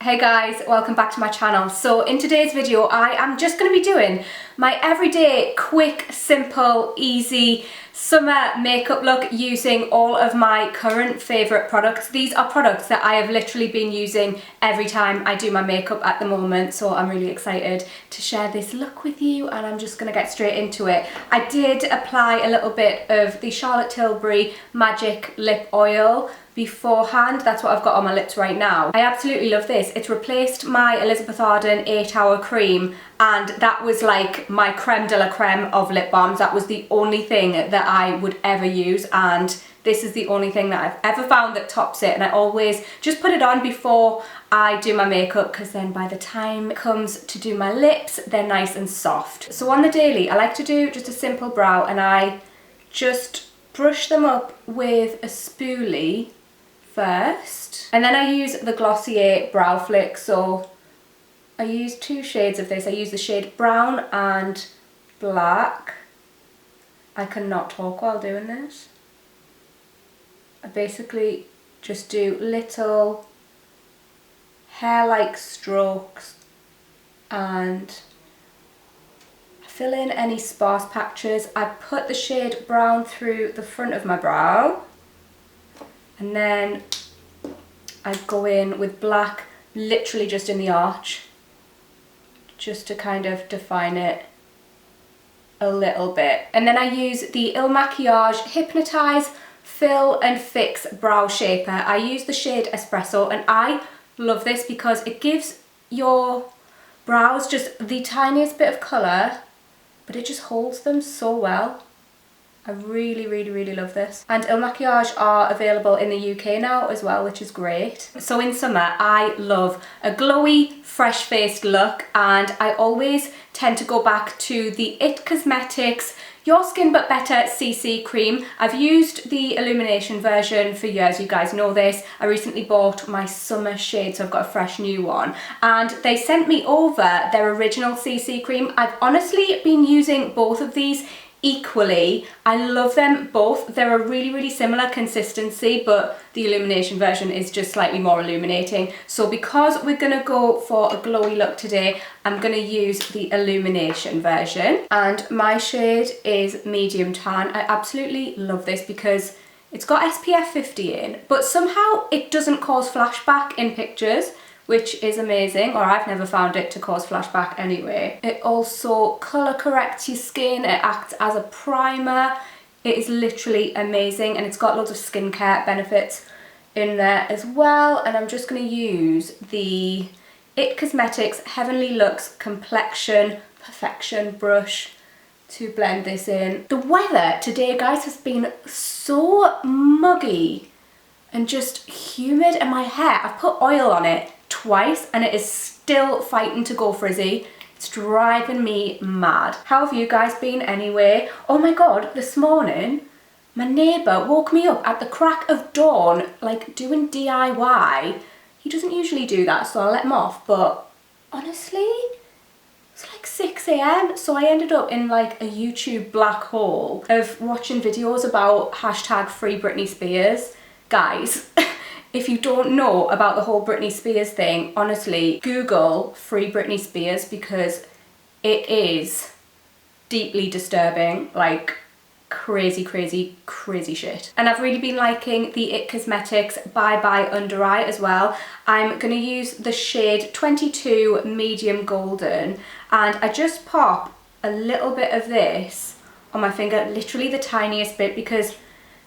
Hey guys, welcome back to my channel. So in today's video I am just going to be doing my everyday quick, simple, easy summer makeup look using all of my current favourite products. These are products that I have literally been using every time I do my makeup at the moment, so I'm really excited to share this look with you and I'm just going to get straight into it. I did apply a little bit of the Charlotte Tilbury Magic Lip Oil beforehand. That's what I've got on my lips right now. I absolutely love this. It's replaced my Elizabeth Arden 8-hour cream, and that was like my creme de la creme of lip balms. That was the only thing that I would ever use, and this is the only thing that I've ever found that tops it. And I always just put it on before I do my makeup, because then by the time it comes to do my lips, they're nice and soft. So on the daily, I like to do just a simple brow, and I just brush them up with a spoolie first, and then I use the Glossier Brow Flick. So I use two shades of this. I use the shade Brown and Black. I cannot talk while doing this. I basically just do little hair-like strokes and fill in any sparse patches. I put the shade Brown through the front of my brow, and then I go in with Black literally just in the arch, just to kind of define it a little bit. And then I use the Il Makiage Hypnotize Fill and Fix Brow Shaper. I use the shade Espresso, and I love this because it gives your brows just the tiniest bit of colour, but it just holds them so well. I really love this. And Il Makiage are available in the UK now as well, which is great. So in summer, I love a glowy, fresh-faced look, and I always tend to go back to the IT Cosmetics Your Skin But Better CC cream. I've used the Illumination version for years, you guys know this. I recently bought my summer shade, so I've got a fresh new one. And they sent me over their original CC cream. I've honestly been using both of these equally. I love them both. They're a really similar consistency, but the Illumination version is just slightly more illuminating. So because we're gonna go for a glowy look today, I'm gonna use the Illumination version, and my shade is medium tan. I absolutely love this because it's got SPF 50 in, but somehow it doesn't cause flashback in pictures, which is amazing, or I've never found it to cause flashback anyway. It also colour corrects your skin, it acts as a primer. It is literally amazing, and it's got loads of skincare benefits in there as well. And I'm just going to use the IT Cosmetics Heavenly Luxe Complexion Perfection brush to blend this in. The weather today, guys, has been so muggy and just humid, and my hair, I've put oil on it twice and it is still fighting to go frizzy. It's driving me mad. How have you guys been anyway? Oh my god, this morning my neighbour woke me up at the crack of dawn, like doing DIY. He doesn't usually do that, so I'll let him off, but honestly, it's like 6 AM, so I ended up in like a YouTube black hole of watching videos about hashtag Free Britney Spears. Guys, if you don't know about the whole Britney Spears thing, honestly, Google Free Britney Spears, because it is deeply disturbing, like crazy shit. And I've really been liking the IT Cosmetics Bye Bye Under Eye as well. I'm going to use the shade 22 Medium Golden, and I just pop a little bit of this on my finger, literally the tiniest bit, because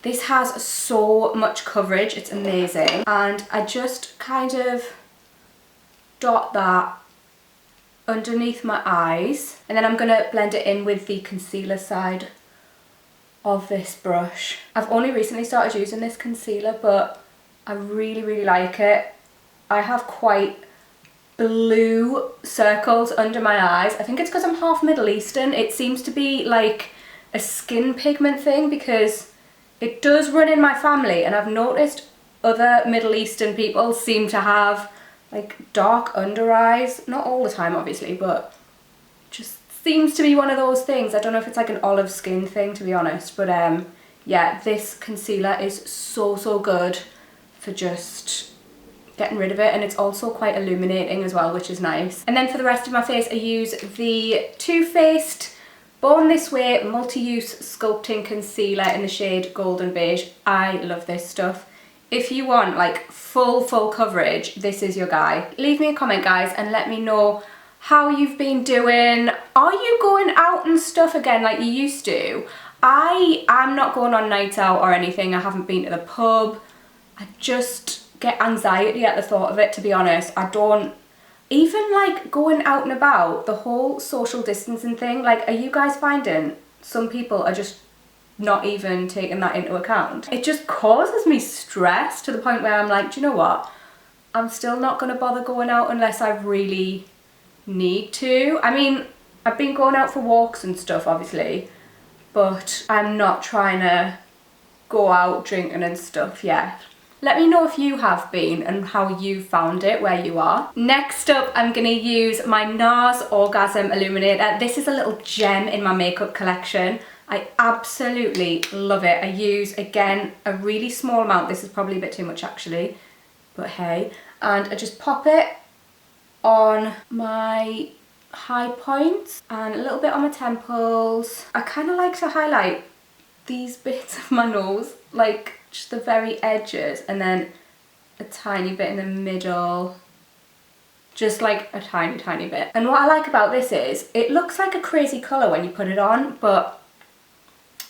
this has so much coverage, it's amazing. And I just kind of dot that underneath my eyes, and then I'm gonna blend it in with the concealer side of this brush. I've only recently started using this concealer, but I really like it. I have quite blue circles under my eyes. I think it's because I'm half Middle Eastern. It seems to be like a skin pigment thing, because it does run in my family, and I've noticed other Middle Eastern people seem to have like dark under eyes. Not all the time obviously, but just seems to be one of those things. I don't know if it's like an olive skin thing, to be honest, but yeah, this concealer is so good for just getting rid of it, and it's also quite illuminating as well, which is nice. And then for the rest of my face, I use the Too Faced Born This Way Multi-Use Sculpting Concealer in the shade Golden Beige. I love this stuff. If you want like full coverage, this is your guy. Leave me a comment, guys, and let me know how you've been doing. Are you going out and stuff again like you used to? I'm not going on nights out or anything. I haven't been to the pub. I just get anxiety at the thought of it, to be honest. I don't even like going out and about, the whole social distancing thing. Like, are you guys finding some people are just not even taking that into account? It just causes me stress to the point where I'm like, do you know what? I'm still not going to bother going out unless I really need to. I mean, I've been going out for walks and stuff, obviously, but I'm not trying to go out drinking and stuff yet. Let me know if you have been and how you found it where you are. Next up, I'm going to use my Nars Orgasm Illuminator. This is a little gem in my makeup collection. I absolutely love it. I use, again, a really small amount. This is probably a bit too much actually, but hey. And I just pop it on my high points and a little bit on my temples. I kind of like to highlight these bits of my nose, like just the very edges, and then a tiny bit in the middle, just like a tiny bit. And what I like about this is it looks like a crazy colour when you put it on, but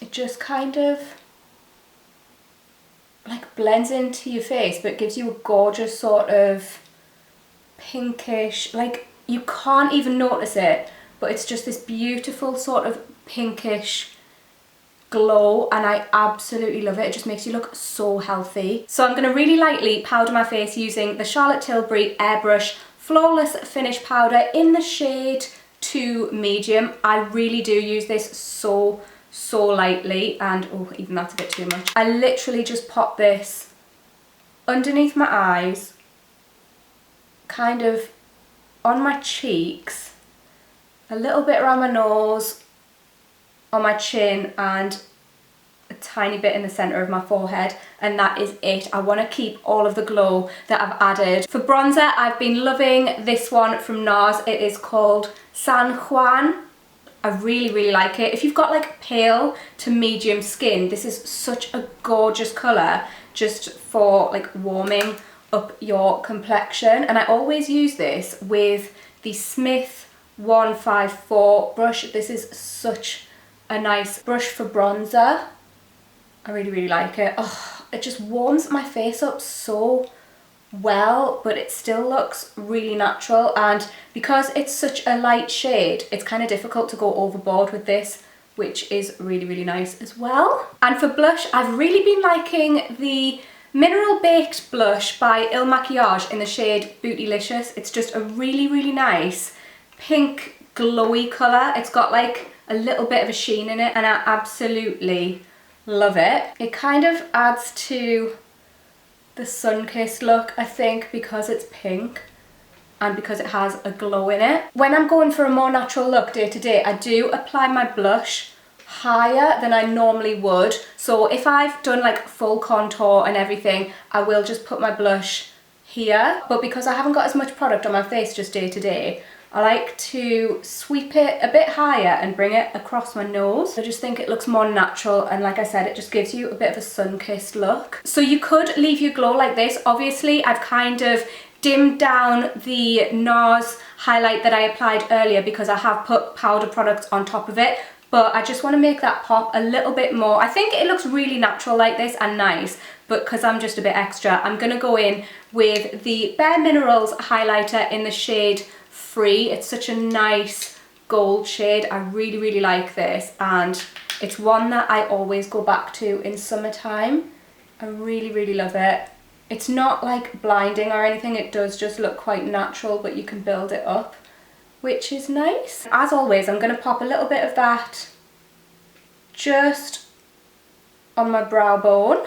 it just kind of like blends into your face, but gives you a gorgeous sort of pinkish, like you can't even notice it, but it's just this beautiful sort of pinkish glow, and I absolutely love it. It just makes you look so healthy. So I'm going to really lightly powder my face using the Charlotte Tilbury Airbrush Flawless Finish Powder in the shade 2 Medium. I really do use this so lightly, and oh, even that's a bit too much. I literally just pop this underneath my eyes, kind of on my cheeks, a little bit around my nose, on my chin, and a tiny bit in the centre of my forehead, and that is it. I want to keep all of the glow that I've added. For bronzer, I've been loving this one from Nars. It is called San Juan. I really like it. If you've got like pale to medium skin, this is such a gorgeous colour just for like warming up your complexion. And I always use this with the Smith 154 brush. This is such a nice brush for bronzer. I really like it. Oh, it just warms my face up so well, but it still looks really natural, and because it's such a light shade, it's kind of difficult to go overboard with this, which is really nice as well. And for blush, I've really been liking the Mineral Baked blush by Il Makiage in the shade Bootylicious. It's just a really nice pink glowy colour. It's got like a little bit of a sheen in it, and I absolutely love it. It kind of adds to the sun-kissed look, I think, because it's pink and because it has a glow in it. When I'm going for a more natural look day to day, I do apply my blush higher than I normally would. So if I've done like full contour and everything, I will just put my blush here. But because I haven't got as much product on my face just day to day, I like to sweep it a bit higher and bring it across my nose. I just think it looks more natural, and like I said, it just gives you a bit of a sun-kissed look. So you could leave your glow like this. Obviously, I've kind of dimmed down the Nars highlight that I applied earlier because I have put powder products on top of it, but I just want to make that pop a little bit more. I think it looks really natural like this and nice, but because I'm just a bit extra, I'm going to go in with the Bare Minerals highlighter in the shade Free. It's such a nice gold shade. I really like this, and it's one that I always go back to in summertime. I really love it. It's not like blinding or anything, it does just look quite natural, but you can build it up, which is nice. As always, I'm going to pop a little bit of that just on my brow bone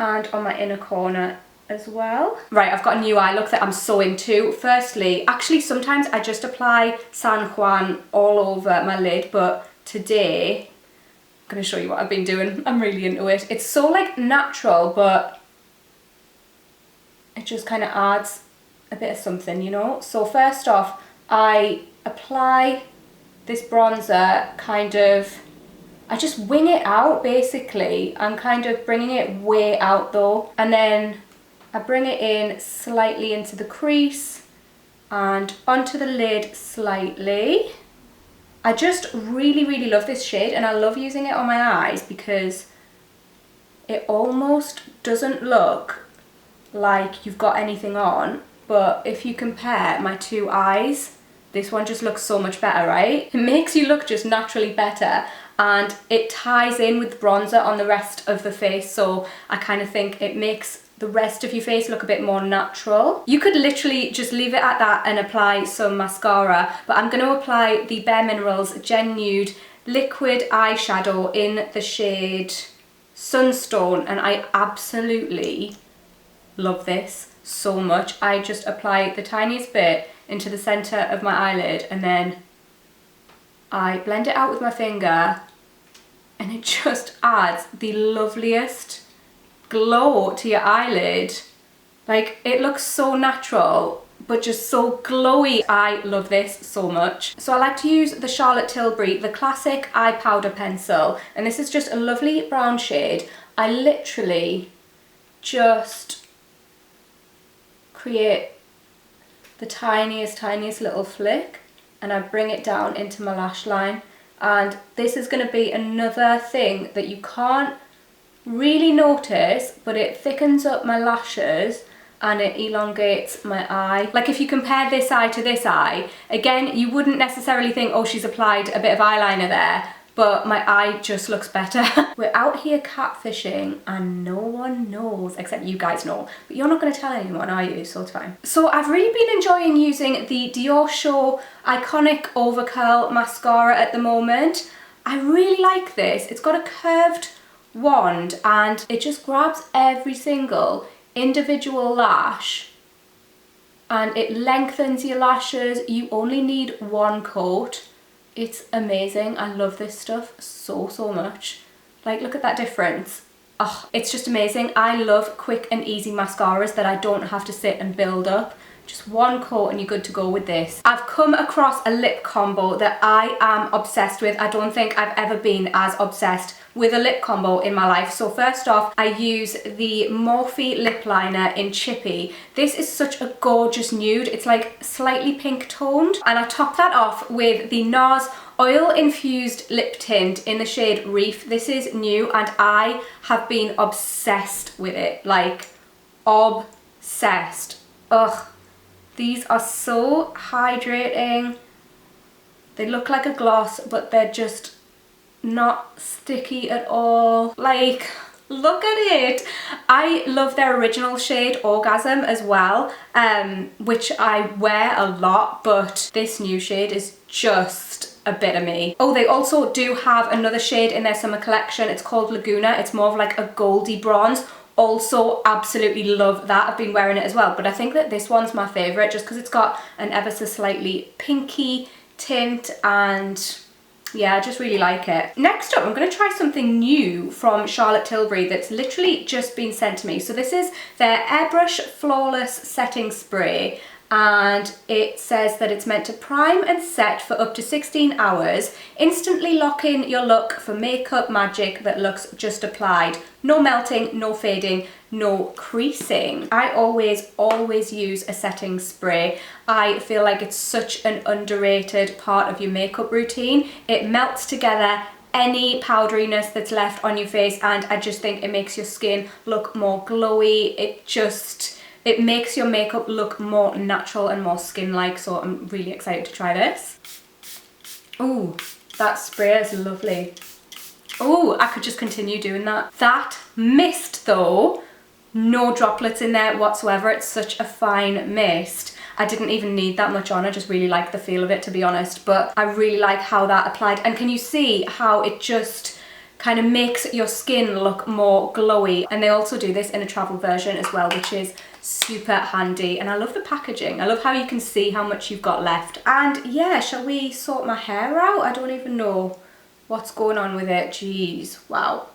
and on my inner corner as well. Right, I've got a new eye look that I'm so into. Firstly, actually sometimes I just apply San Juan all over my lid, but today I'm going to show you what I've been doing. I'm really into it. It's so like natural, but it just kind of adds a bit of something, you know. So first off, I apply this bronzer kind of, I just wing it out basically. I'm kind of bringing it way out though, and then I bring it in slightly into the crease and onto the lid slightly. I just really love this shade, and I love using it on my eyes because it almost doesn't look like you've got anything on, but if you compare my two eyes, this one just looks so much better, right? It makes you look just naturally better, and it ties in with bronzer on the rest of the face, so I kind of think it makes the rest of your face look a bit more natural. You could literally just leave it at that and apply some mascara, but I'm going to apply the Bare Minerals Gen Nude Liquid Eyeshadow in the shade Sunstone, and I absolutely love this so much. I just apply the tiniest bit into the centre of my eyelid, and then I blend it out with my finger, and it just adds the loveliest glow to your eyelid. Like, it looks so natural but just so glowy. I love this so much. So I like to use the Charlotte Tilbury, the classic eye powder pencil, and this is just a lovely brown shade. I literally just create the tiniest little flick, and I bring it down into my lash line, and this is going to be another thing that you can't really notice, but it thickens up my lashes and it elongates my eye. Like, if you compare this eye to this eye, again, you wouldn't necessarily think, oh, she's applied a bit of eyeliner there, but my eye just looks better. We're out here catfishing and no one knows, except you guys know, but you're not going to tell anyone, are you? So it's fine. So I've really been enjoying using the Dior Show Iconic Overcurl Mascara at the moment. I really like this. It's got a curved wand and it just grabs every single individual lash and it lengthens your lashes. You only need one coat. It's amazing. I love this stuff so much. Like, look at that difference. Oh, it's just amazing. I love quick and easy mascaras that I don't have to sit and build up. Just one coat and you're good to go with this. I've come across a lip combo that I am obsessed with. I don't think I've ever been as obsessed with a lip combo in my life. So first off, I use the Morphe lip liner in Chippy. This is such a gorgeous nude. It's like slightly pink toned. And I top that off with the Nars Oil Infused Lip Tint in the shade Reef. This is new and I have been obsessed with it. Like, obsessed. Ugh. These are so hydrating. They look like a gloss, but they're just not sticky at all. Like, look at it. I love their original shade Orgasm as well, which I wear a lot, but this new shade is just a bit of me. Oh, they also do have another shade in their summer collection. It's called Laguna. It's more of like a goldy bronze. Also absolutely love that. I've been wearing it as well, but I think that this one's my favorite just because it's got an ever so slightly pinky tint, and yeah, I just really like it. Next up, I'm going to try something new from Charlotte Tilbury that's literally just been sent to me. So this is their Airbrush Flawless Setting Spray, and it says that it's meant to prime and set for up to 16 hours, instantly lock in your look for makeup magic that looks just applied. No melting, no fading, no creasing. I always use a setting spray. I feel like it's such an underrated part of your makeup routine. It melts together any powderiness that's left on your face, and I just think it makes your skin look more glowy. It makes your makeup look more natural and more skin-like, so I'm really excited to try this. Ooh, that spray is lovely. Ooh, I could just continue doing that. That mist though, no droplets in there whatsoever. It's such a fine mist. I didn't even need that much on. I just really like the feel of it, to be honest, but I really like how that applied. And can you see how it just kind of makes your skin look more glowy? And they also do this in a travel version as well, which is super handy. And I love the packaging. I love how you can see how much you've got left. And yeah, shall we sort my hair out? I don't even know what's going on with it. Jeez, wow.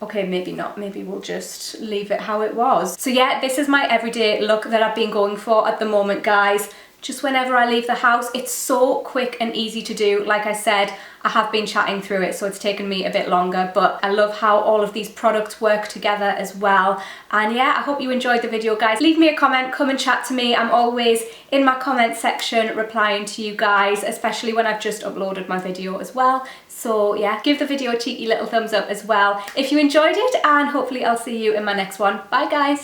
Okay, maybe not. Maybe we'll just leave it how it was. So yeah, this is my everyday look that I've been going for at the moment, guys. Just whenever I leave the house, it's so quick and easy to do. Like I said, I have been chatting through it, so it's taken me a bit longer, but I love how all of these products work together as well. And yeah, I hope you enjoyed the video, guys. Leave me a comment, come and chat to me. I'm always in my comment section replying to you guys, especially when I've just uploaded my video as well. So yeah, give the video a cheeky little thumbs up as well if you enjoyed it, and hopefully I'll see you in my next one. Bye, guys.